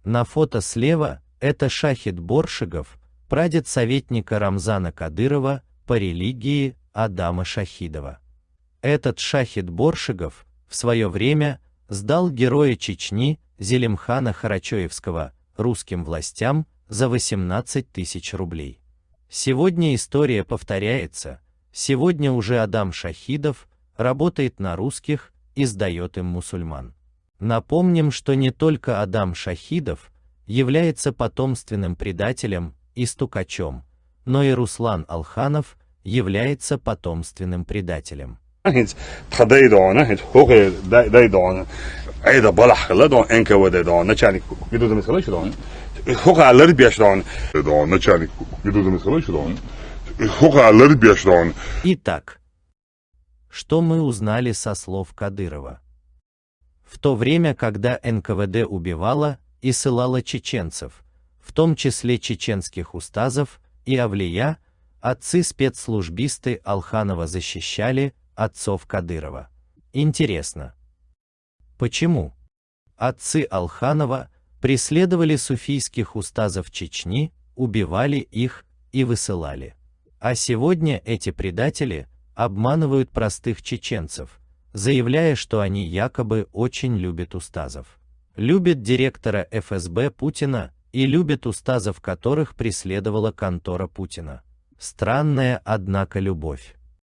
На фото слева это Шахид Боршигов, прадед советника Рамзана Кадырова по религии Адама Шахидова. Этот Шахид Боршигов в свое время сдал героя Чечни Зелимхана Харачоевского русским властям за 18 тысяч рублей. Сегодня история повторяется, сегодня уже Адам Шахидов работает на русских и сдает им мусульман. Напомним, что не только Адам Шахидов является потомственным предателем и стукачом, но и Руслан Алханов является потомственным предателем. Итак, что мы узнали со слов Кадырова? В то время, когда НКВД убивала и ссылала чеченцев, в том числе чеченских устазов и авлия, отцы-спецслужбисты Алханова защищали отцов Кадырова. Интересно, почему? Отцы Алханова преследовали суфийских устазов Чечни, убивали их и высылали. А сегодня эти предатели обманывают простых чеченцев, заявляя, что они якобы очень любят устазов. Любят директора ФСБ Путина и любят устазов, которых преследовала контора Путина. Странная, однако, любовь.